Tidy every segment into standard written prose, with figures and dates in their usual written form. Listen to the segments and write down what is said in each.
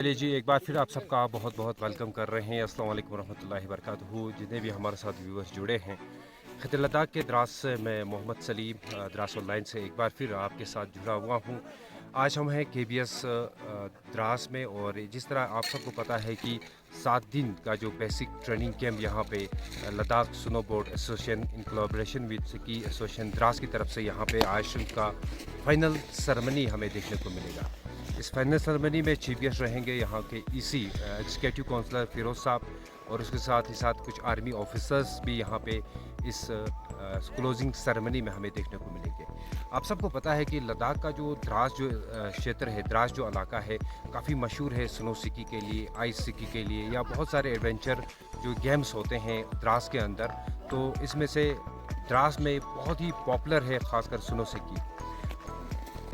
चलिए जी, एक बार फिर आप सबका बहुत बहुत वेलकम कर रहे हैं। अस्सलाम वालेकुम रहमतुल्लाहि वबरकातुहू। जितने भी हमारे साथ व्यूवर्स जुड़े हैं ख़ित लद्दाख के द्रास से, मैं मोहम्मद सलीम द्रास ऑनलाइन से एक बार फिर आपके साथ जुड़ा हुआ हूँ। आज हम हैं KBS द्रास में, और जिस तरह आप सबको पता है कि 7 दिन का जो बेसिक ट्रेनिंग कैंप यहाँ पे Ladakh snow board association in collaboration with ski association Dras की तरफ से यहाँ पे आज का फाइनल सेरेमनी हमें देखने को मिलेगा। इस फाइनल सेरेमनी में चीफ गेस्ट रहेंगे यहाँ के EC एग्जीक्यूटिव काउंसलर फिरोज़ साहब, और उसके साथ ही साथ कुछ आर्मी ऑफिसर्स भी यहाँ पे इस क्लोजिंग सेरेमनी में हमें देखने को मिलेंगे। आप सबको पता है कि लद्दाख का जो द्रास क्षेत्र है, द्रास जो इलाका है, काफ़ी मशहूर है स्नो स्की के लिए, आइस स्की के लिए, या बहुत सारे एडवेंचर जो गेम्स होते हैं द्रास के अंदर। तो इसमें से द्रास में बहुत ही पॉपुलर है ख़ासकर स्नो स्की।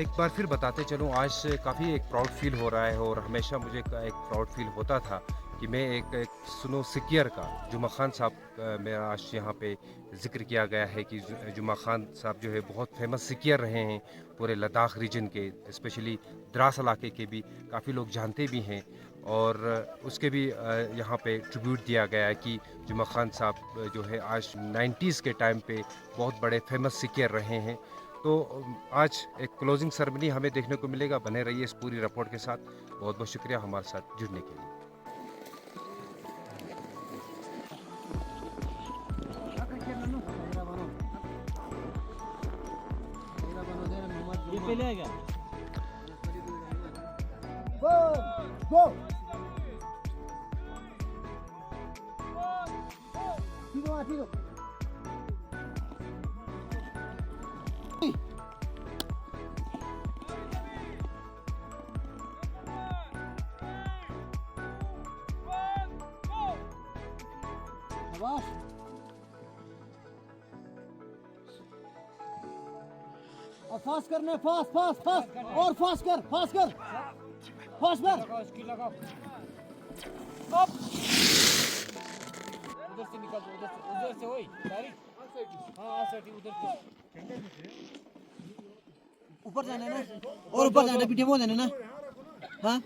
एक बार फिर बताते चलूँ, आज काफ़ी एक प्राउड फील हो रहा है, और हमेशा मुझे एक प्राउड फील होता था कि मैं एक स्नो स्कीयर का जुमा खान साहब मेरा आज यहाँ पे जिक्र किया गया है कि जुमा खान साहब जो है बहुत फेमस स्कीयर रहे हैं पूरे लद्दाख रीजन के, स्पेशली द्रास इलाके के भी काफ़ी लोग जानते भी हैं। और उसके भी यहाँ पे ट्रिब्यूट दिया गया है कि जुमा खान साहब जो है आज 90s के टाइम पे बहुत बड़े फेमस स्कीयर रहे हैं। तो आज एक क्लोजिंग सेरेमनी हमें देखने को मिलेगा। बने रहिए इस पूरी रिपोर्ट के साथ। बहुत बहुत शुक्रिया हमारे साथ जुड़ने के लिए। और फास्ट करने, फास्ट फास्ट फास्ट और फास्ट कर, फास्ट कर, फास्ट कर। उधर से निकल, उधर से वही डायरेक्ट। हाँ उधर से ऊपर जाने ना, और ऊपर जाने, पीछे वो जाने ना। हाँ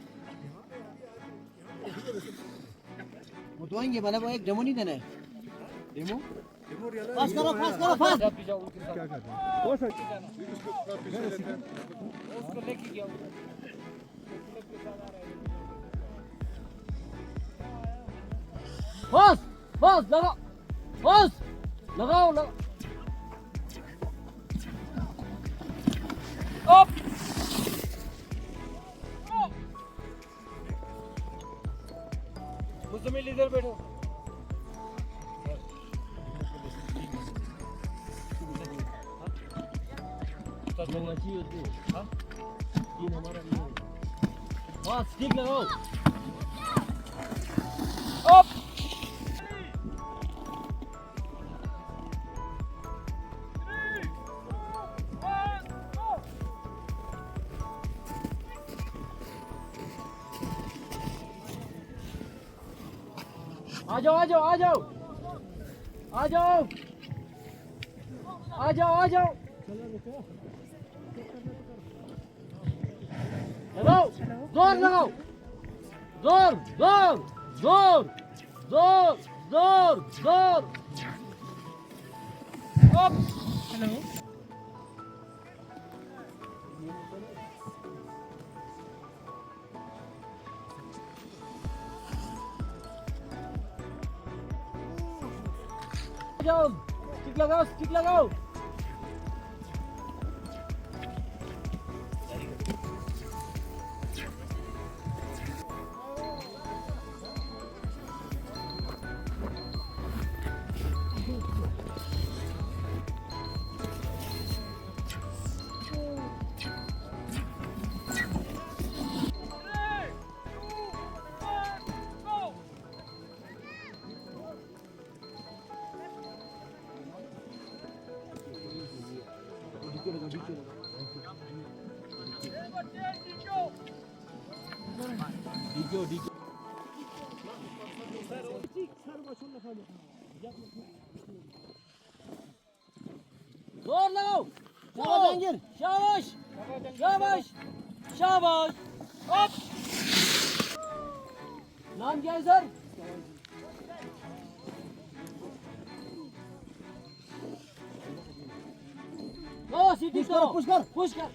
वो तो आएंगे, मतलब वो एक डेमो नहीं देना है। डेमो फास्ट करो, फास्ट करो, फास्ट। उसको लेके गया। फास्ट फास्ट लगाओ, फास्ट लगाओ, लगाओ। मुझसे इधर बैठो। फास्ट स्टिक लगाओ। आ जाओ, आ जाओ, आ जाओ, आ जाओ, आ जाओ, आ जाओ। लगाओ, जोर लगाओ, जोर जोर जोर जोर जोर जोर। हेलो, जाओ, स्टिक लगाओ, स्टिक लगाओ। जोर लगाओ, शाबाश, शाबाश, शाबाश, शाबाश। नाम क्या है सर? ओ सीटी करो, पुश कर।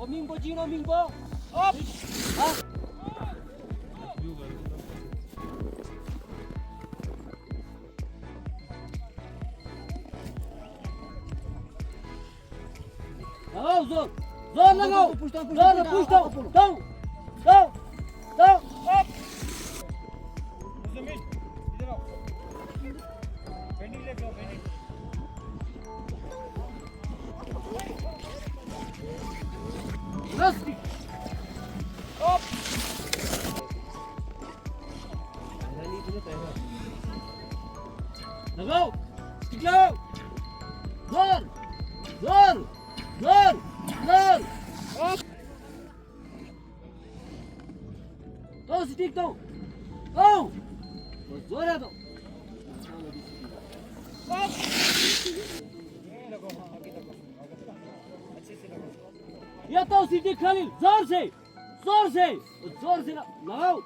ओ मिंगो जीनो मिंगो। अप। हाँ। लगाओ जोर, जोर लगाओ, पुश डाउन, डाउन, अप। जमीन इधर आओ, पेंडिंग ले लो, पेंडिंग रस अप। लगाओ, स्टिक लगाओ, जोर, जोर, जोर, जोर, अप। दो स्टिक दो, दो, बस जोर है तो। अप। ये लगो, हाँ आगे तक अच्छे से लगो। ये तो स्टिक खाली जोर से, जोर से, जोर से लगाओ,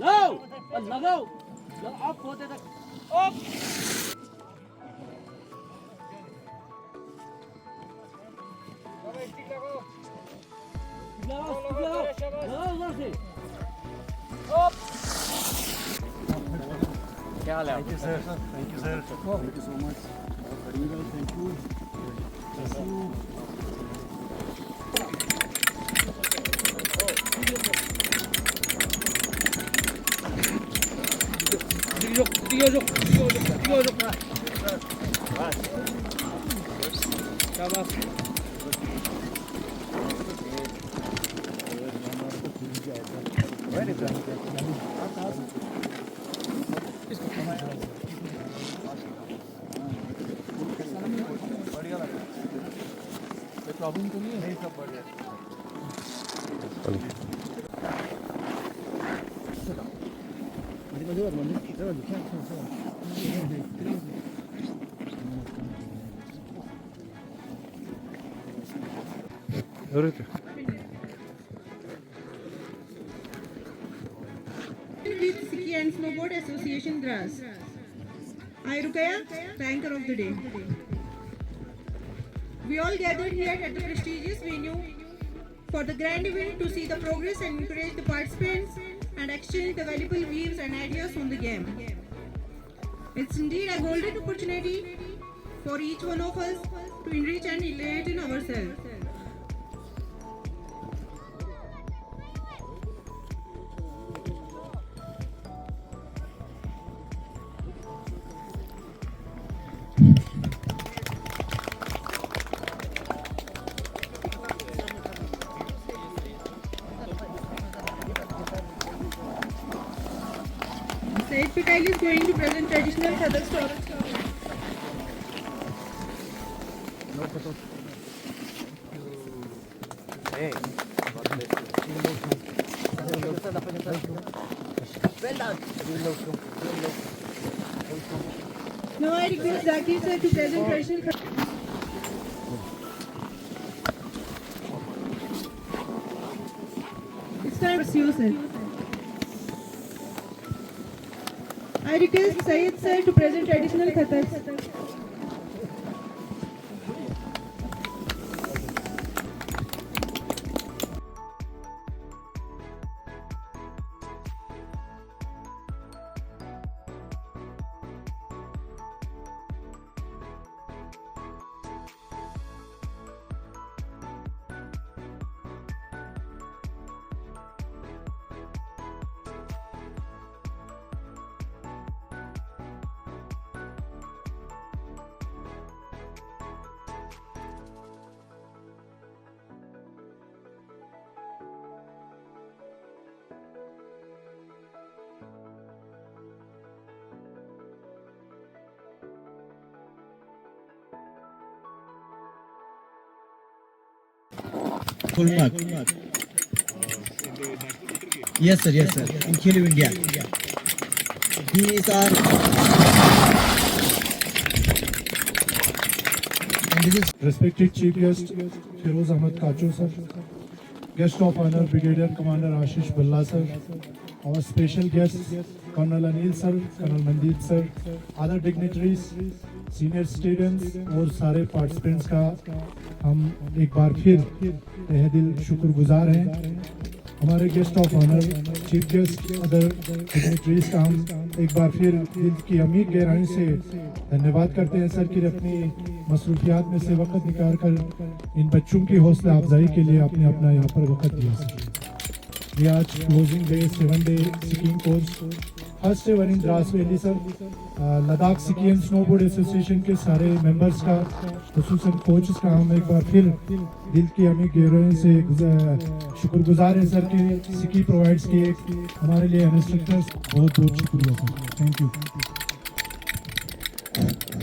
लगाओ, और लगाओ, अप होते तक। अप। लगाओ स्टिक लगाओ। लगाओ जोर से। अप। क्या हाल है? Thank you sir, thank you sir, thank you so much, thank you, problem तो नहीं है, सब बढ़िया। With Ski and Snowboard Association Dras. I Rukaya, the anchor of the day. We all gathered here at the prestigious venue for the grand event to see the progress and encourage the participants and exchange the valuable views and ideas on the game. It's indeed a golden opportunity for each one of us to enrich and enlighten ourselves. Said Patel is going to present traditional Kathak story. Now I request Zakir sir to present traditional Kathak. It's time for you, sir. I request Syed sir to present traditional Kathak. Kulmat. Yes, sir. Yes, sir. In Khelo India. These are. And this is Respected Chief Guest Feroz Ahmed Kacho sir, Guest of Honor Brigadier Commander Ashish Balla sir, our special guests, Colonel Anil sir, Colonel Mandeep sir, other dignitaries, senior students और सारे participants का हम एक बार फिर तहे दिल शुक्रगुजार हैं। हमारे guest of honour, chief guest, other dignitaries का हम एक बार फिर दिल की अमीर गहराई से धन्यवाद करते हैं सर कि अपनी मसरूफियात में से वक्त निकाल कर इन बच्चों की हौसला अफजाई के लिए आपने अपना यहाँ पर वक्त दिया सर। ये आज closing day 7-day skiing course first ever in Dras valley sir. Ladakh ski and snowboard association के सारे मेंबर्स का, खुसूसन कोचेस का हम एक बार फिर दिल की अमीर गहराई से शुक्रगुजार हैं सर कि स्की प्रोवाइड्स किए हमारे लिए इंस्ट्रक्टर्स। बहुत बहुत शुक्रिया sir, thank you.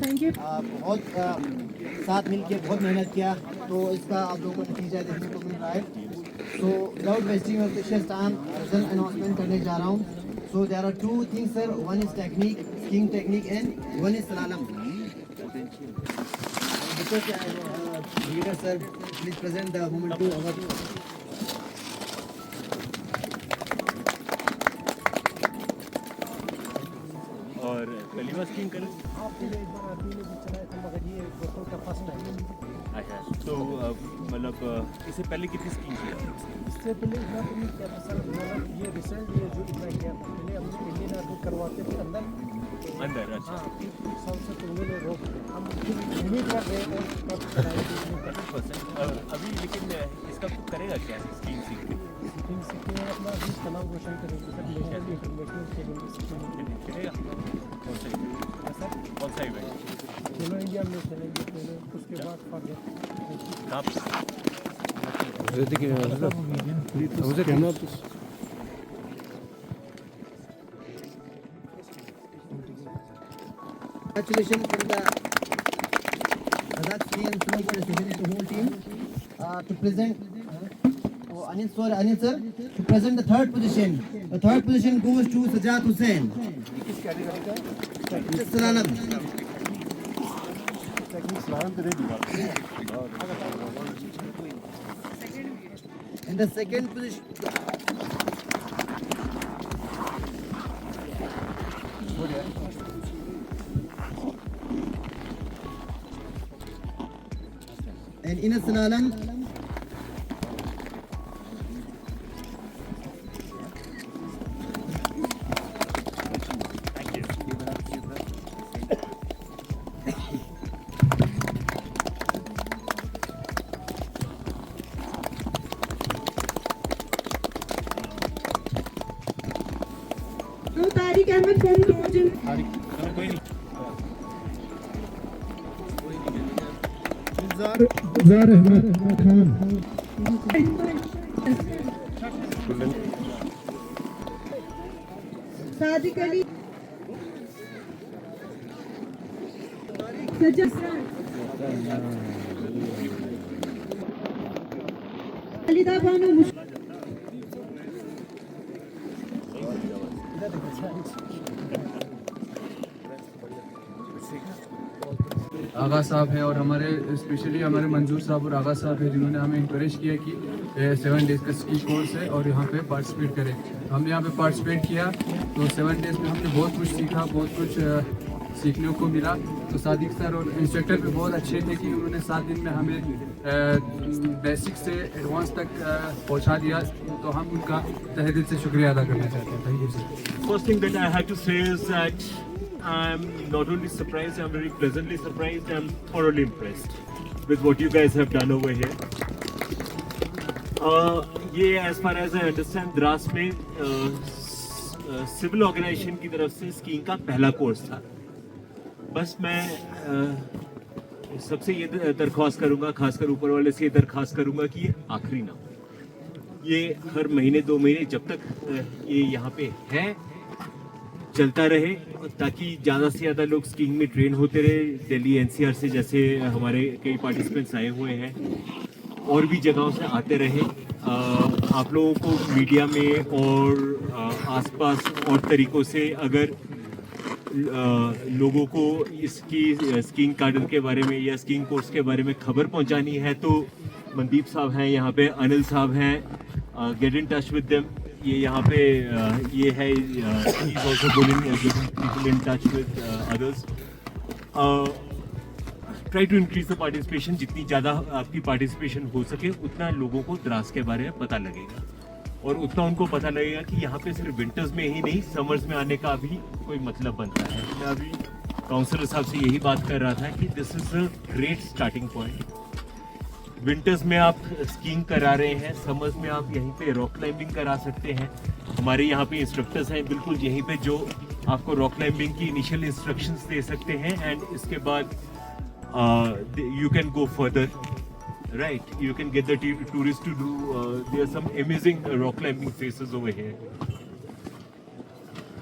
Thank you. बहुत साथ मिलके बहुत मेहनत किया तो इसका आप लोगों को नतीजा देखने को मिल रहा है। So without wasting your precious time result announcement करने जा रहा हूँ। So there are 2 things sir, one is technique, skiing technique and one is slalom. Leader sir please present the moment to our और पहली बार स्कीइंग करें। अच्छा, तो मतलब इससे पहले कितनी स्कीइंग की? इससे पहले इतना तो नहीं किया था सर। ये रिसेंट ये जो इतना किया था, पहले हम इंडियन आर्मी करवाते थे अंदर। अंदर? अच्छा। हाँ, 3 साल से तो उन्होंने रोक, हम उम्मीद कर रहे हैं और कब कराएंगे। 100%। अभी लेकिन इसका तो करेगा क्या स्कीइंग सीख के? स्कीइंग सीखते हैं अपना देश का नाम रोशन करेंगे सर। नेशनल इंटरनेशनल खेलेंगे, चलेगा? कौन सा इवेंट? सर कौन सा इवेंट? खेलो इंडिया में खेलेंगे पहले, उसके बाद फाइनल। कहाँ पे? Congratulations for the Ladakh Ski and Snowboard Association, the whole team, to present. Anil sir, to present the third position. The third position goes to Sajjad Hussain. Slalom. And the second position. And in a slalom. Now Tariq Ahmed from Trojan. Gulzar Ahmad Khan. Sadiq Ali. Sajjad. Alida Banu Mush. आगा साहब है और हमारे specially हमारे मंजूर साहब और आगा साहब है जिन्होंने हमें इंकरेज किया कि 7 डेज़ का स्की कोर्स है और यहाँ पे पार्टिसिपेट करें। हमने यहाँ पे पार्टिसिपेट किया तो 7 डेज़ में हमने बहुत कुछ सीखा, बहुत कुछ सीखने को मिला। तो सादिक सर और इंस्ट्रक्टर भी बहुत अच्छे थे कि उन्होंने 7 दिन में हमें बेसिक से एडवांस तक पहुँचा दिया। तो हम उनका तहे दिल से शुक्रिया अदा करना चाहते हैं। Thank you sir. First thing that I have to say is that I'm not only surprised, I'm very pleasantly surprised. I'm thoroughly impressed with what you guys have done over here. ये as far as I understand, Dras में civil organisation की तरफ से skiing का पहला course था। बस मैं सबसे ये दरख्वास्त करूंगा, खासकर ऊपर वाले से ये दरख्वास्त करूंगा कि ये आखिरी ना हो। ये हर महीने 2 महीने जब तक ये यहाँ पे है चलता रहे, ताकि ज़्यादा से ज़्यादा लोग स्कीइंग में ट्रेन होते रहे। दिल्ली एनसीआर से जैसे हमारे कई पार्टिसिपेंट्स आए हुए हैं, और भी जगहों से आते रहे। आप लोगों को मीडिया में और आसपास और तरीक़ों से अगर लोगों को इसकी स्कीइंग गार्डन के बारे में या स्कीइंग कोर्स के बारे में खबर पहुंचानी है तो मनदीप साहब हैं यहाँ पे, अनिल साहब हैं, get in touch with them. ये यहाँ पे ये है he's also getting people in touch with others. Try to increase the participation. जितनी ज़्यादा आपकी पार्टिसिपेशन हो सके उतना लोगों को द्रास के बारे में पता लगेगा और उतना उनको पता लगेगा कि यहाँ पे सिर्फ विंटर्स में ही नहीं समर्स में आने का भी कोई मतलब बनता है। मैं अभी काउंसलर साहब से यही बात कर रहा था कि this is a great starting point. Winters में आप स्कीइंग करा रहे हैं, समर्स में आप यहीं पे रॉक क्लाइंबिंग करा सकते हैं। हमारे यहाँ पे इंस्ट्रक्टर्स हैं बिल्कुल यहीं पे जो आपको रॉक क्लाइंबिंग की इनिशियल इंस्ट्रक्शंस दे सकते हैं एंड इसके बाद you can go further, right? You can get the tourists to do. There are some amazing rock climbing places over here.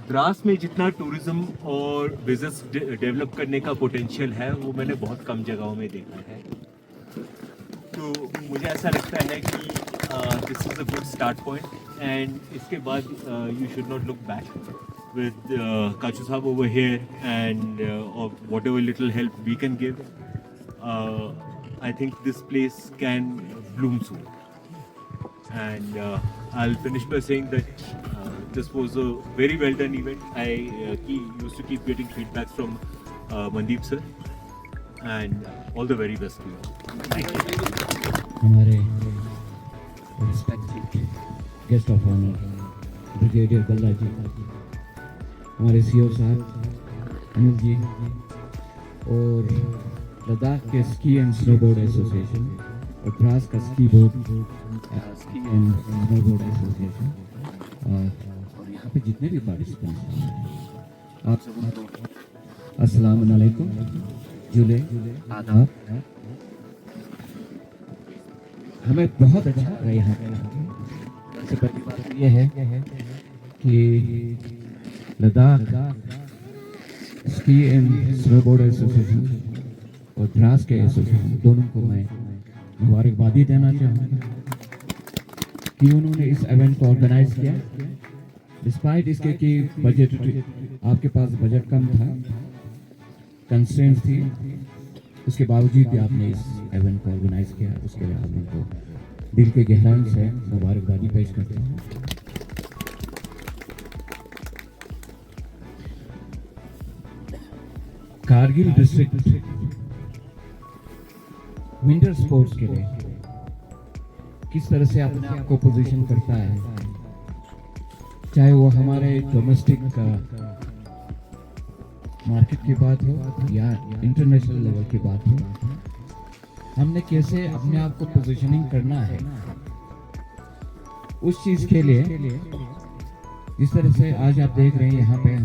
Dras में जितना टूरिज्म और बिजनेस डेवलप करने का पोटेंशियल है वो मैंने बहुत कम जगहों में देखा है। तो मुझे ऐसा लगता है कि this is a good start point and इसके बाद you should not look back with Kachu Sahab over here and of whatever little help we can give. I think this place can bloom soon. And I'll finish by saying that this was a very well done event. I used to keep getting feedbacks from Mandeep sir and all the very best to you. Thank you. हमारे respected guest of honor brigadier बल्ला जी, हमारे CO साहब अनिल जी और लद्दाख के ski and snowboard association और द्रास का ski and snowboard association और यहाँ पे जितने भी पार्टिसिपेंट्स हैं आप सबको अस्सलाम वालेकुम, जुले आदाब। हमें बहुत अच्छा लगा यहाँ पे। सबसे पहली बात ये है कि Ladakh ski and snowboard association और द्रास के एसोसिएशन दोनों को मैं मुबारकबादी देना चाहूँगा कि उन्होंने इस इवेंट को ऑर्गेनाइज किया। डिस्पाइट इसके कि बजट आपके पास बजट कम था, कंस्ट्रेंट्स थी, उसके बावजूद भी आपने इस इवेंट को ऑर्गेनाइज किया। उसके लिए हम उनको दिल के गहराई से मुबारकबादी पेश करते हैं। कारगिल डिस्ट्रिक्ट विंटर स्पोर्ट्स के लिए किस तरह से अपने आप को पोजीशन करता है, चाहे वो हमारे डोमेस्टिक मार्केट की बात हो या इंटरनेशनल लेवल की बात हो, हमने कैसे अपने आप को पोजीशनिंग करना है उस चीज के लिए जिस तरह से आज आप देख रहे हैं यहाँ पे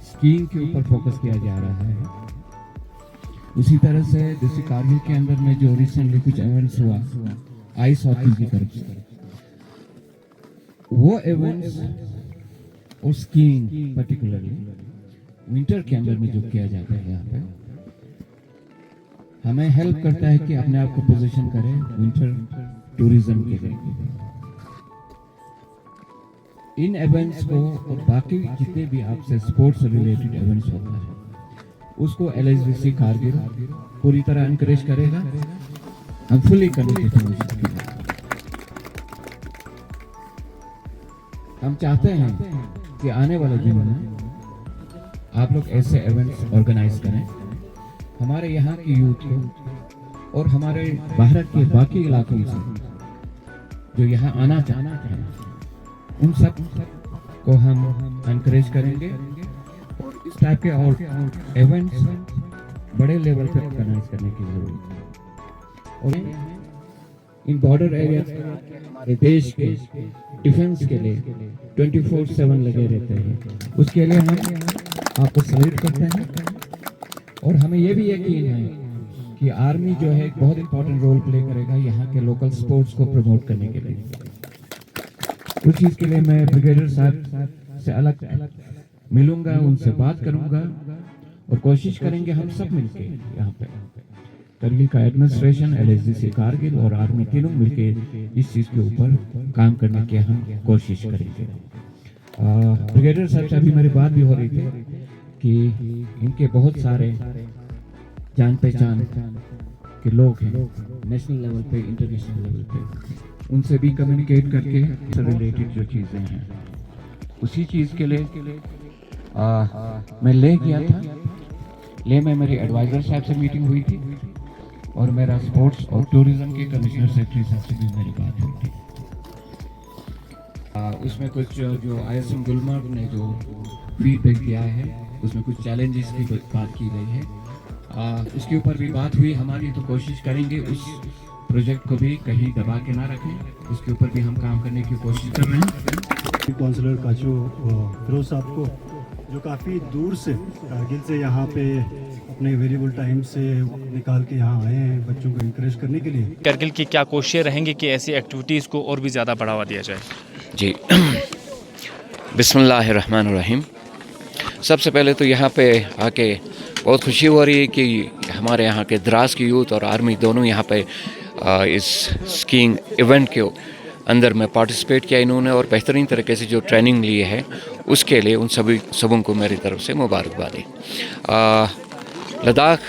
स्कीइंग के ऊपर फोकस किया जा रहा है। उसी तरह से जैसे कारगिल के अंदर में जो रिसेंटली कुछ इवेंट्स हुआ आइस हॉकी की तरफ से, वो इवेंट्स और स्कीइंग पर्टिकुलरली विंटर के अंदर में जो किया जाता है यहाँ पे हमें हेल्प करता है कि अपने आप को पोजीशन करें विंटर टूरिज्म के लिए। इन इवेंट्स को और बाकी जितने भी आपसे स्पोर्ट्स से रिलेटेड इवेंट्स होता है उसको LSDC कारगिल पूरी तरह एनकरेज करेगा। हम फुली कमिटेड हैं। हम चाहते हैं कि आने वाले दिनों में आप लोग ऐसे इवेंट्स ऑर्गेनाइज करें, हमारे यहाँ की यूथ को और हमारे भारत के बाकी इलाकों से जो यहाँ आना चाहते हैं उन सब को हम एनकरेज करेंगे और इस टाइप के और इवेंट्स बड़े लेवल पे ऑर्गेनाइज करने की जरूरत है। और इन बॉर्डर एरिया हमारे देश के डिफेंस के लिए 24/7 लगे रहते हैं, उसके लिए हम आपको सल्यूट करते हैं। और हमें ये भी यकीन है कि आर्मी जो है एक बहुत इंपॉर्टेंट रोल प्ले करेगा यहाँ के लोकल स्पोर्ट्स को प्रमोट करने के लिए। उस चीज़ के लिए मैं ब्रिगेडियर साहब से अलग मिलूंगा, उनसे बात करूंगा और कोशिश करेंगे हम सब मिलके यहाँ पे करगिल का एडमिनिस्ट्रेशन, LSDC कारगिल और आर्मी तीनों मिलके इस चीज़ के ऊपर काम करने की हम कोशिश करेंगे। ब्रिगेडियर साहब से अभी मेरी बात भी हो रही थी कि इनके बहुत सारे जान पहचान के लोग हैं नेशनल लेवल पे, इंटरनेशनल लेवल पे, उनसे भी कम्युनिकेट करके रिलेटेड जो चीज़ें हैं उसी चीज़ के लिए मैं ले गया था। ले में मेरी एडवाइज़र साहब से मीटिंग हुई थी और मेरा स्पोर्ट्स और टूरिज़्म के कमिश्नर सेक्रेटरी साहब से भी मेरी बात हुई थी। उसमें कुछ जो ISM गुलमर्ग ने जो फीडबैक दिया है उसमें कुछ चैलेंजेस की बात की गई है, उसके ऊपर भी बात हुई हमारी। तो कोशिश करेंगे उस प्रोजेक्ट को भी कहीं दबा के ना रखें, उसके ऊपर भी हम काम करने की कोशिश कर रहे हैं। काउंसलर काचू फिरोज साहब को जो काफ़ी दूर से कारगिल से यहाँ पे अपने वेरिएबल टाइम से निकाल के यहाँ आए हैं बच्चों को इंकरेज करने के लिए। कारगिल की क्या कोशिशें रहेंगी कि ऐसी एक्टिविटीज़ को और भी ज़्यादा बढ़ावा दिया जाए? जी बिस्मिल्लाहिर्रहमानिर्रहीम। सबसे पहले तो यहाँ पे आके बहुत खुशी हो रही है कि हमारे यहाँ के द्रास की यूथ और आर्मी दोनों यहाँ पे इस स्कीइंग इवेंट के अंदर में पार्टिसिपेट किया इन्होंने और बेहतरीन तरीके से जो ट्रेनिंग ली है उसके लिए उन सबों को मेरी तरफ से मुबारकबादी। Ladakh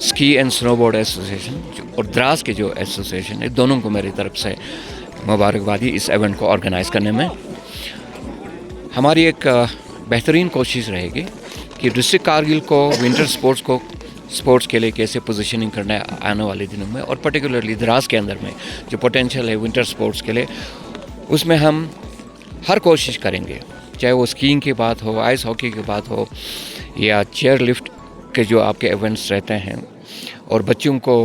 ski and snowboard association और द्रास के जो एसोसिएशन है दोनों को मेरी तरफ से मुबारकबादी इस इवेंट को ऑर्गेनाइज़ करने में। हमारी एक बेहतरीन कोशिश रहेगी कि डिस्ट्रिक्ट कारगिल को विंटर स्पोर्ट्स के लिए कैसे पोजीशनिंग करना है आने वाले दिनों में, और पर्टिकुलरली द्रास के अंदर में जो पोटेंशियल है विंटर स्पोर्ट्स के लिए उसमें हम हर कोशिश करेंगे, चाहे वो स्कीइंग की बात हो, आइस हॉकी की बात हो या चेयर लिफ्ट के जो आपके इवेंट्स रहते हैं, और बच्चों को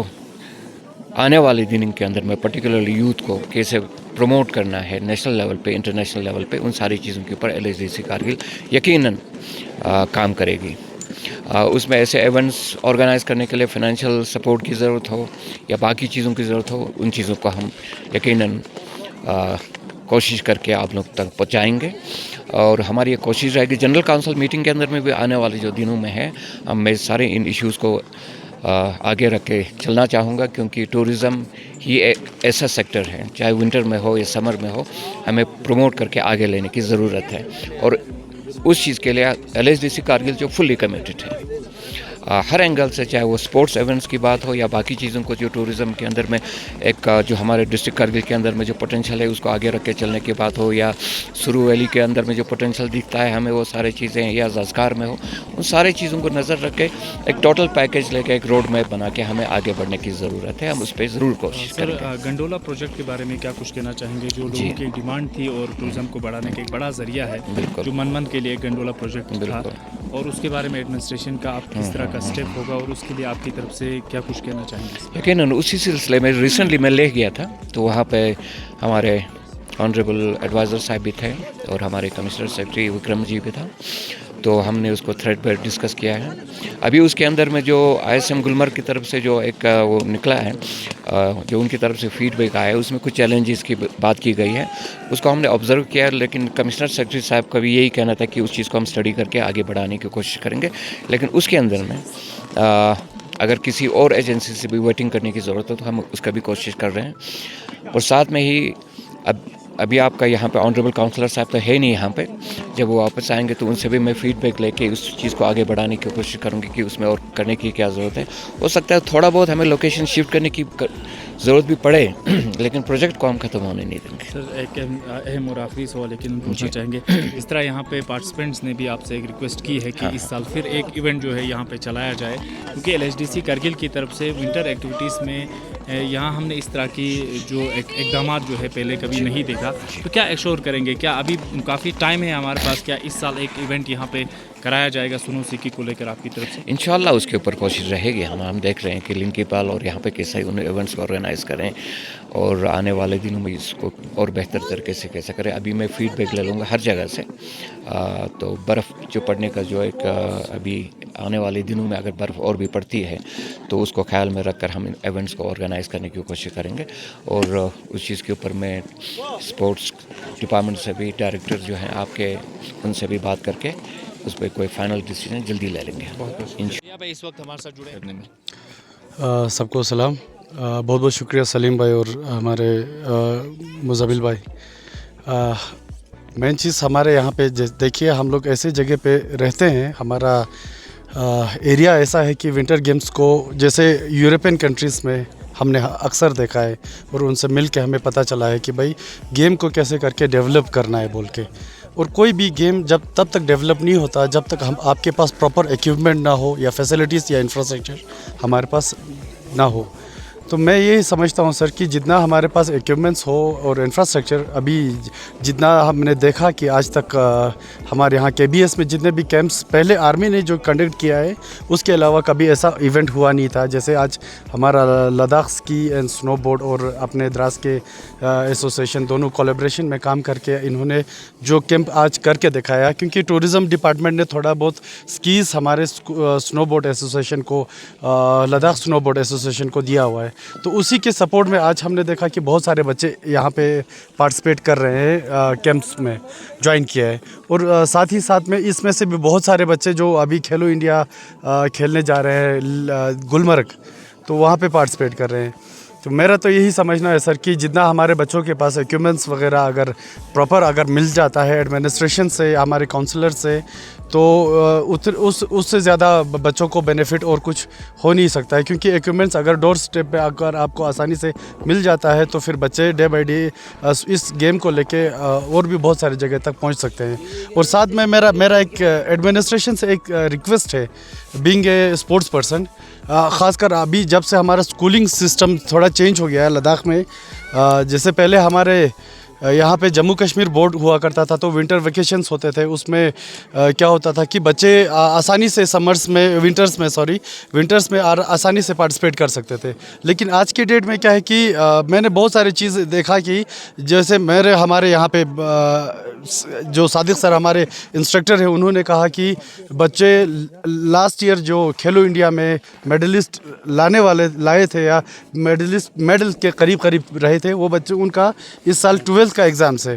आने वाले दिनों के अंदर में पर्टिकुलरली यूथ को कैसे प्रमोट करना है नेशनल लेवल पे, इंटरनेशनल लेवल पे, उन सारी चीज़ों के ऊपर LSDC कारगिल यकीनन काम करेगी। उसमें ऐसे इवेंट्स ऑर्गेनाइज़ करने के लिए फाइनेंशियल सपोर्ट की ज़रूरत हो या बाकी चीज़ों की ज़रूरत हो, उन चीज़ों को हम यकीनन कोशिश करके आप लोग तक पहुँचाएँगे। और हमारी ये कोशिश रहेगी जनरल काउंसिल मीटिंग के अंदर में भी आने वाले जो दिनों में है मैं सारे इन इश्यूज़ को आगे रख के चलना चाहूँगा, क्योंकि टूरिज़्म ही ऐसा सेक्टर है, चाहे विंटर में हो या समर में हो, हमें प्रमोट करके आगे लेने की ज़रूरत है। और उस चीज़ के लिए LSDC कारगिल जो फुल्ली कमिटेड है हर एंगल से, चाहे वो स्पोर्ट्स इवेंट्स की बात हो या बाकी चीज़ों को जो टूरिज़्म के अंदर में एक जो हमारे डिस्ट्रिक्ट कारगिल के अंदर में जो पोटेंशियल है उसको आगे रख के चलने की बात हो, या सुरू वैली के अंदर में जो पोटेंशियल दिखता है हमें वो सारी चीज़ें, या ज़ास्कार में हो, उन सारी चीज़ों को नज़र रख के एक टोटल पैकेज लेके एक रोड मैप बना के हमें आगे बढ़ने की ज़रूरत है। हम उस पर ज़रूर कोशिश करेंगे। गंडोला प्रोजेक्ट के बारे में क्या कुछ कहना चाहेंगे? जो लोगों की डिमांड थी और टूरिज़्म को बढ़ाने का एक बड़ा जरिया है जो मन के लिए गंडोला प्रोजेक्ट था, और उसके बारे में एडमिनिस्ट्रेशन का आप किस तरह का स्टेप होगा और उसके लिए आपकी तरफ से क्या कुछ कहना चाहेंगे? यकीनन उसी सिलसिले में रिसेंटली मैं ले गया था, तो वहाँ पे हमारे ऑनरेबल एडवाइज़र साहब भी थे और हमारे कमिश्नर सेक्रेटरी विक्रम जी भी था, तो हमने उसको थ्रेड पर डिस्कस किया है। अभी उसके अंदर में जो ISM गुलमर्ग की तरफ से जो एक वो निकला है, जो उनकी तरफ से फीडबैक आया है, उसमें कुछ चैलेंजेस की बात की गई है, उसको हमने ऑब्जर्व किया, लेकिन कमिश्नर सेक्रेटरी साहब का भी यही कहना था कि उस चीज़ को हम स्टडी करके आगे बढ़ाने की कोशिश करेंगे। लेकिन उसके अंदर में अगर किसी और एजेंसी से भी वेटिंग करने की ज़रूरत है तो हम उसका भी कोशिश कर रहे हैं। और साथ में ही अभी आपका यहाँ पे ऑनरेबल काउंसलर साहब तो है नहीं यहाँ पे, जब वो वापस आएंगे तो उनसे भी मैं फीडबैक लेके उस चीज़ को आगे बढ़ाने की कोशिश करूँगी कि उसमें और करने की क्या ज़रूरत है। हो सकता है थोड़ा बहुत हमें लोकेशन शिफ्ट करने की ज़रूरत भी पड़े, लेकिन प्रोजेक्ट को हम ख़त्म होने नहीं देंगे। सर एक अहम और आखिरी सवाल लेकिन पूछना चाहेंगे, इस तरह यहाँ पे पार्टिसिपेंट्स ने भी आपसे एक रिक्वेस्ट की है कि इस साल फिर एक इवेंट जो है यहाँ पे चलाया जाए, क्योंकि LSDC कारगिल की तरफ से विंटर एक्टिविटीज़ में यहाँ हमने इस तरह की जो इकदाम जो है पहले कभी नहीं देखा, तो क्या एश्योर करेंगे, क्या अभी काफ़ी टाइम है हमारे पास, क्या इस साल एक इवेंट यहाँ पे कराया जाएगा सुनो सीकी को लेकर आपकी तरफ से? इंशाल्लाह उसके ऊपर कोशिश रहेगी। हम देख रहे हैं कि लिंकी पाल और यहाँ पे कैसे उन इवेंट्स को ऑर्गेनाइज़ करें और आने वाले दिनों में इसको और बेहतर तरीके से कैसे करें। अभी मैं फीडबैक ले लूँगा हर जगह से। तो बर्फ़ जो पड़ने का जो एक अभी आने वाले दिनों में अगर बर्फ़ और भी पड़ती है तो उसको ख्याल में रखकर हम इन इवेंट्स को ऑर्गेनाइज़ करने की कोशिश करेंगे। और उस चीज़ के ऊपर मैं स्पोर्ट्स डिपार्टमेंट से भी डायरेक्टर जो हैं आपके, उनसे भी बात करके उस पर कोई फाइनल डिसीजन जल्दी ले लेंगे। यहाँ पे इस वक्त हमारे साथ जुड़े करने में सबको सलाम, बहुत बहुत शुक्रिया सलीम भाई और हमारे मुज़ाबिल भाई। मेन चीज़ हमारे यहाँ पे देखिए, हम लोग ऐसे जगह पे रहते हैं, हमारा एरिया ऐसा है कि विंटर गेम्स को जैसे यूरोपियन कंट्रीज़ में हमने अक्सर देखा है और उनसे मिल के हमें पता चला है कि भाई गेम को कैसे करके डेवलप करना है बोल के। और कोई भी गेम जब तब तक डेवलप नहीं होता जब तक हम आपके पास प्रॉपर इक्विपमेंट ना हो या फैसिलिटीज़ या इंफ्रास्ट्रक्चर हमारे पास ना हो। तो मैं यही समझता हूँ सर कि जितना हमारे पास इक्विपमेंट्स हो और इंफ्रास्ट्रक्चर, अभी जितना हमने देखा कि आज तक हमारे यहाँ KBS में जितने भी कैंप्स पहले आर्मी ने जो कंडक्ट किया है उसके अलावा कभी ऐसा इवेंट हुआ नहीं था। जैसे आज हमारा Ladakh ski and snow board और अपने द्रास के एसोसिएशन दोनों कोलैबोरेशन में काम करके इन्होंने जो कैंप आज करके दिखाया, क्योंकि टूरिज़म डिपार्टमेंट ने थोड़ा बहुत स्कीज़ हमारे स्नो बोर्ड एसोसिएशन को, लद्दाख स्नो बोर्ड एसोसिएशन को दिया हुआ है। तो उसी के सपोर्ट में आज हमने देखा कि बहुत सारे बच्चे यहाँ पे पार्टिसिपेट कर रहे हैं, कैंप्स में ज्वाइन किया है। और साथ ही साथ में इसमें से भी बहुत सारे बच्चे जो अभी खेलो इंडिया खेलने जा रहे हैं गुलमर्ग, तो वहाँ पे पार्टिसिपेट कर रहे हैं। तो मेरा तो यही समझना है सर कि जितना हमारे बच्चों के पास इक्विपमेंट्स वगैरह अगर प्रॉपर अगर मिल जाता है एडमिनिस्ट्रेशन से, हमारे काउंसलर से, तो उससे ज़्यादा बच्चों को बेनिफिट और कुछ हो नहीं सकता है। क्योंकि इक्विपमेंट्स अगर डोर स्टेप पे अगर आपको आसानी से मिल जाता है तो फिर बच्चे डे बाई डे इस गेम को लेके और भी बहुत सारी जगह तक पहुंच सकते हैं। और साथ में मेरा एक एडमिनिस्ट्रेशन से एक रिक्वेस्ट है, बीइंग ए स्पोर्ट्स पर्सन, ख़ासकर अभी जब से हमारा स्कूलिंग सिस्टम थोड़ा चेंज हो गया है लद्दाख में। जैसे पहले हमारे यहाँ पे जम्मू कश्मीर बोर्ड हुआ करता था, तो विंटर वेकेशंस होते थे, उसमें क्या होता था कि बच्चे आसानी से विंटर्स में आसानी से पार्टिसिपेट कर सकते थे। लेकिन आज के डेट में क्या है कि मैंने बहुत सारी चीज़ देखा कि जैसे हमारे यहाँ पे जो सादिक सर हमारे इंस्ट्रक्टर हैं, उन्होंने कहा कि बच्चे लास्ट ईयर जो खेलो इंडिया में मेडलिस्ट लाए थे या मेडल के करीब रहे थे, वो बच्चे उनका इस साल 12th का एग्ज़ाम्स है,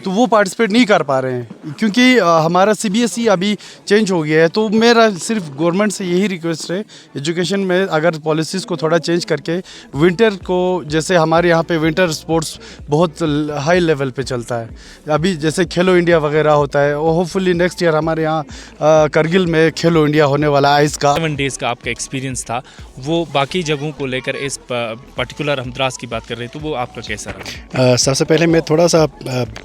तो वो पार्टिसिपेट नहीं कर पा रहे हैं क्योंकि हमारा CBSE अभी चेंज हो गया है। तो मेरा सिर्फ गवर्नमेंट से यही रिक्वेस्ट है, एजुकेशन में अगर पॉलिसीज़ को थोड़ा चेंज करके विंटर को, जैसे हमारे यहाँ पे विंटर स्पोर्ट्स बहुत हाई लेवल पे चलता है, अभी जैसे खेलो इंडिया वगैरह होता है, और होपफुली नेक्स्ट ईयर हमारे यहाँ करगिल में खेलो इंडिया होने वाला है। इसका 7 डेज़ का आपका एक्सपीरियंस था, वो बाकी जगहों को लेकर इस पर्टिकुलर हम द्रास की बात कर रहे हैं, तो वो आपका कैसा रहा? सबसे पहले मैं थोड़ा सा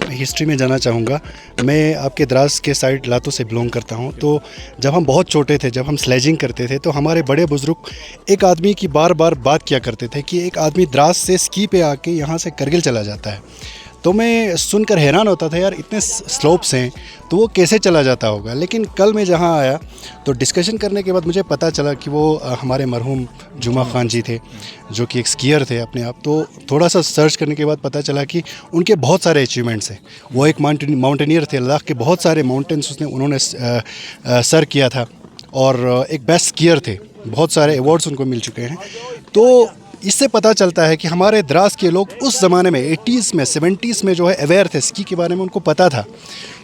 हिस्ट्री में जाना चाहूँगा। मैं आपके द्रास के साइड लातों से बिलोंग करता हूँ। तो जब हम बहुत छोटे थे, जब हम स्लेजिंग करते थे, तो हमारे बड़े बुजुर्ग एक आदमी की बार बार बात किया करते थे कि एक आदमी द्रास से स्की पे आके यहाँ से करगिल चला जाता है। तो मैं सुनकर हैरान होता था, यार इतने स्लोप्स हैं तो वो कैसे चला जाता होगा। लेकिन कल मैं जहाँ आया तो डिस्कशन करने के बाद मुझे पता चला कि वो हमारे मरहूम जुमा खान जी थे, जो कि एक स्कीयर थे अपने आप। तो थोड़ा सा सर्च करने के बाद पता चला कि उनके बहुत सारे अचीवमेंट्स हैं। वो एक माउंटेनियर थे, लद्दाख के बहुत सारे माउंटेन्स उन्होंने सर किया था और एक बेस्ट स्कीयर थे, बहुत सारे अवार्ड्स उनको मिल चुके हैं। तो इससे पता चलता है कि हमारे द्रास के लोग उस ज़माने में 80s में 70s में जो है अवेयर थे, स्की के बारे में उनको पता था।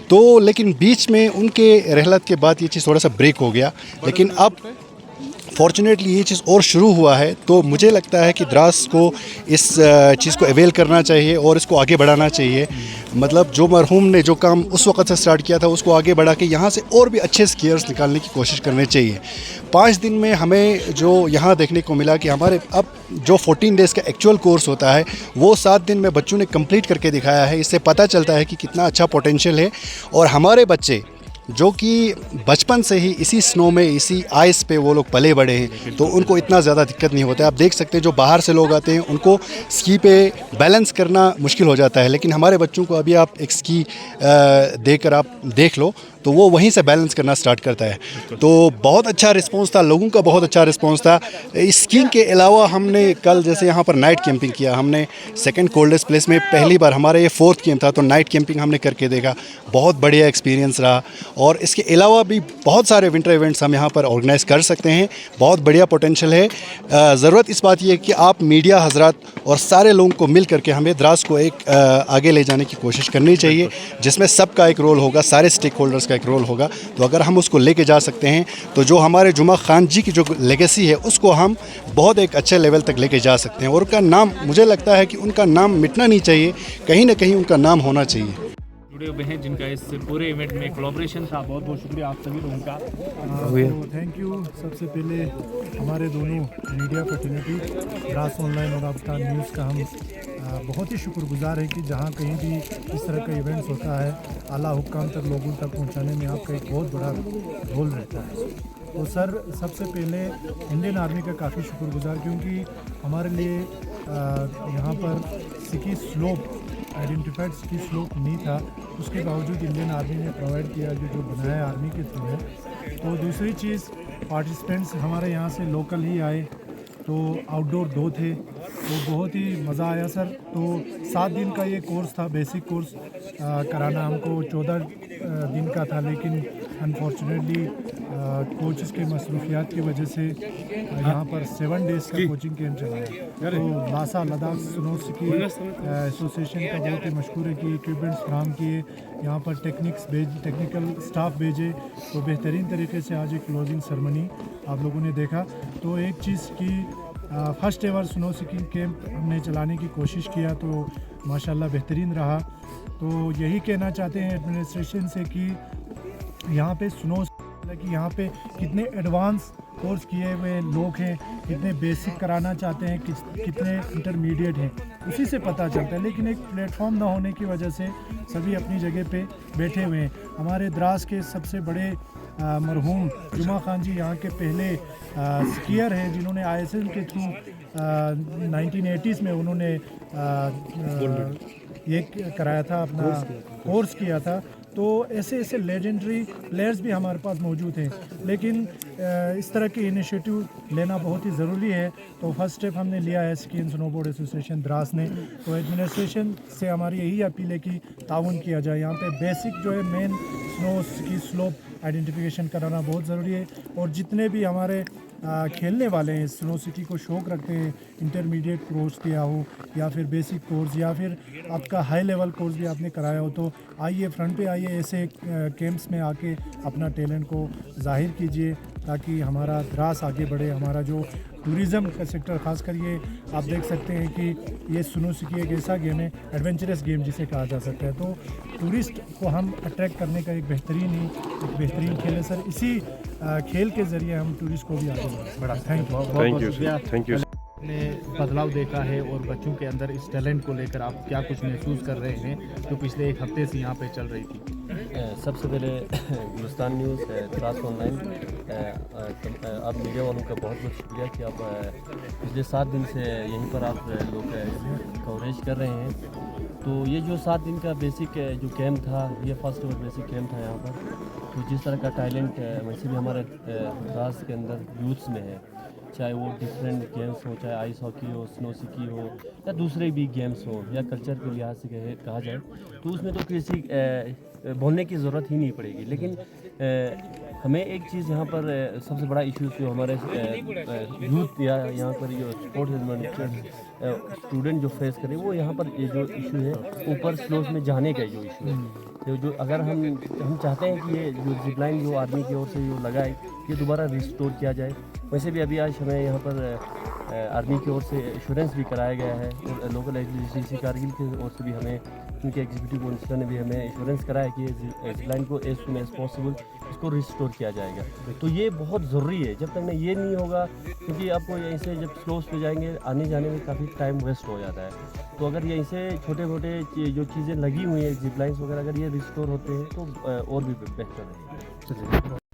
तो लेकिन बीच में उनके रहलत के बाद ये चीज़ थोड़ा सा ब्रेक हो गया। लेकिन अब फॉर्चुनेटली ये चीज़ और शुरू हुआ है। तो मुझे लगता है कि द्रास को इस चीज़ को अवेल करना चाहिए और इसको आगे बढ़ाना चाहिए। मतलब जो मरहूम ने जो काम उस वक़्त से स्टार्ट किया था, उसको आगे बढ़ा के यहाँ से और भी अच्छे स्कीयर्स निकालने की कोशिश करनी चाहिए। 5 दिन में हमें जो यहाँ देखने को मिला कि हमारे अब जो 14 डेज़ का एक्चुअल कोर्स होता है, वो 7 दिन में बच्चों ने कंप्लीट करके दिखाया है। इससे पता चलता है कि कितना अच्छा पोटेंशियल है। और हमारे बच्चे जो कि बचपन से ही इसी स्नो में, इसी आइस पे वो लोग पले बड़े हैं, तो उनको इतना ज़्यादा दिक्कत नहीं होता है। आप देख सकते हैं जो बाहर से लोग आते हैं उनको स्की पे बैलेंस करना मुश्किल हो जाता है, लेकिन हमारे बच्चों को अभी आप एक स्की देकर आप देख लो तो वो वहीं से बैलेंस करना स्टार्ट करता है। तो बहुत अच्छा रिस्पांस था, लोगों का बहुत अच्छा रिस्पांस था। स्कीइंग के अलावा हमने कल जैसे यहाँ पर नाइट कैंपिंग किया, हमने सेकंड कोल्डेस्ट प्लेस में पहली बार, हमारा ये 4th कैंप था, तो नाइट कैंपिंग हमने करके देखा, बहुत बढ़िया एक्सपीरियंस रहा। और इसके अलावा भी बहुत सारे विंटर इवेंट्स हम यहाँ पर ऑर्गेनाइज कर सकते हैं, बहुत बढ़िया पोटेंशियल है। ज़रूरत इस बात ये है कि आप मीडिया हजरात और सारे लोगों को मिल करके हमें द्रास को एक आगे ले जाने की कोशिश करनी चाहिए, जिसमें सबका एक रोल होगा, सारे स्टेक होल्डर्स का एक रोल होगा। तो अगर हम उसको लेके जा सकते हैं तो जो हमारे जुमा खान जी की जो लेगेसी है उसको हम बहुत एक अच्छे लेवल तक लेके जा सकते हैं। और उनका नाम, मुझे लगता है कि उनका नाम मिटना नहीं चाहिए, कहीं ना कहीं उनका नाम होना चाहिए। जुड़े हुए हैं, जिनका इस पूरे इवेंट में कोलैबोरेशन था। बहुत बहुत शुक्रिया आप सभी लोगों का। तो थैंक यू। सबसे पहले हमारे दोनों मीडिया फर्टिलिटी द्रास ऑनलाइन और आपका न्यूज़ का हम बहुत ही शुक्रगुजार हैं कि जहाँ कहीं भी इस तरह का इवेंट्स होता है आला हुक्काम तक लोगों तक पहुँचाने में आपका एक बहुत बड़ा रोल रहता है। तो सर सबसे पहले इंडियन आर्मी का काफ़ी शुक्रगुजार, क्योंकि हमारे लिए यहाँ पर सिकी स्लोप आइडेंटिफाइड सिकी स्लोप नहीं था, उसके बावजूद इंडियन आर्मी ने प्रोवाइड किया जो बनाया आर्मी के थ्रू है। तो दूसरी चीज़ पार्टिसिपेंट्स हमारे यहाँ से लोकल ही आए, तो आउटडोर 2 थे, तो बहुत ही मज़ा आया सर। तो 7 दिन का ये कोर्स था, बेसिक कोर्स कराना हमको 14 दिन का था, लेकिन अनफॉर्चुनेटली कोचेस के मसरूफियात की वजह से यहाँ पर 7 डेज़ का कोचिंग कैंप चलाया। तो लासा लद्दाख स्नो स्की एसोसिएशन का बहुत ही मशहूर है कि इक्विपमेंट्स फराहम किए, यहाँ पर टेक्निकल स्टाफ भेजे, तो बेहतरीन तरीके से आज एक क्लोजिंग सेरेमनी आप लोगों ने देखा। तो एक चीज़ की first ever snow skiing camp हमने चलाने की कोशिश किया, तो माशाल्लाह बेहतरीन रहा। तो यही कहना चाहते हैं एडमिनिस्ट्रेशन से कि यहाँ पे स्नो कि यहाँ पे कितने एडवांस कोर्स किए हुए लोग हैं, कितने बेसिक कराना चाहते हैं, कितने इंटरमीडिएट हैं, उसी से पता चलता है। लेकिन एक प्लेटफॉर्म ना होने की वजह से सभी अपनी जगह पे बैठे हुए हैं। हमारे द्रास के सबसे बड़े मरहूम जुमा खान जी यहाँ के पहले स्कीयर हैं, जिन्होंने ISL के थ्रू 1980s में उन्होंने ये कराया था, अपना कोर्स किया था। तो ऐसे ऐसे लेजेंडरी प्लेयर्स भी हमारे पास मौजूद हैं, लेकिन इस तरह के इनिशिएटिव लेना बहुत ही ज़रूरी है। तो फर्स्ट स्टेप हमने लिया है ski and snowboard association Dras ने। तो एडमिनिस्ट्रेशन से हमारी यही अपील है कि ताउन किया जाए। यहाँ पे बेसिक जो है main snow ski slope identification कराना बहुत ज़रूरी है। और जितने भी हमारे खेलने वाले हैं, स्नो सिटी को शौक़ रखते हैं, इंटरमीडिएट कोर्स किया हो या फिर बेसिक कोर्स या फिर आपका हाई लेवल कोर्स भी आपने कराया हो, तो आइए फ्रंट पे आइए, ऐसे कैंप्स में आके अपना टैलेंट को ज़ाहिर कीजिए, ताकि हमारा द्रास आगे बढ़े। हमारा जो टूरिज़म का सेक्टर, ख़ासकर ये आप देख सकते हैं कि ये स्नो स्की एक ऐसा गेम है, एडवेंचरस गेम जिसे कहा जा सकता है। तो टूरिस्ट को हम अट्रैक्ट करने का एक बेहतरीन खेल है सर। इसी खेल के ज़रिए हम टूरिस्ट को भी आगे बढ़ा। Thank you. ने बदलाव देखा है और बच्चों के अंदर इस टैलेंट को लेकर आप क्या कुछ महसूस कर रहे हैं जो पिछले 1 हफ्ते से यहाँ पे चल रही थी? सबसे पहले हिंदुस्तान न्यूज़ द्रास ऑनलाइन, आप मीडिया वालों का बहुत बहुत शुक्रिया कि आप पिछले 7 दिन से यहीं पर आप लोग कवरेज कर रहे हैं। तो ये जो 7 दिन का बेसिक जो कैंप था, ये फर्स्ट एवर बेसिक कैंप था यहाँ पर। तो जिस तरह का टैलेंट वैसे भी हमारे द्रास के अंदर यूथ्स में है, चाहे वो डिफरेंट गेम्स हो, चाहे आइस हॉकी हो, स्नो स्की हो या दूसरे भी गेम्स हो, या कल्चर के लिहाज से कहा जाए, तो उसमें तो किसी बोलने की ज़रूरत ही नहीं पड़ेगी। लेकिन हमें एक चीज़ यहाँ पर सबसे बड़ा इशू जो हमारे यूथ या यहाँ पर जो स्पोर्ट्स स्टूडेंट जो फेस करें, वो यहाँ पर ये जो इशू है ऊपर स्लोप में जाने का जो इशू है, जो अगर हम चाहते हैं कि ये जो जिपलाइन जो आर्मी की ओर से जो लगाए, ये दोबारा रिस्टोर किया जाए। वैसे भी अभी आज हमें यहाँ पर आर्मी की ओर से इंश्योरेंस भी कराया गया है, और लोकल एसडीसी कारगिल की ओर से भी हमें उनके एग्जीक्यूटिव काउंसिलर ने भी हमें इंश्योरेंस कराया कि जिपलाइन को एज सुन एज पॉसिबल इसको रिस्टोर किया जाएगा। तो ये बहुत ज़रूरी है। जब तक ना ये नहीं होगा, क्योंकि आपको यहीं से जब स्लोप्स पे जाएंगे, आने जाने में काफ़ी टाइम वेस्ट हो जाता है। तो अगर यहीं से छोटे मोटे जो चीज़ें लगी हुई हैं जिपलाइंस वगैरह, अगर ये रिस्टोर होते हैं तो और भी बेहतर है।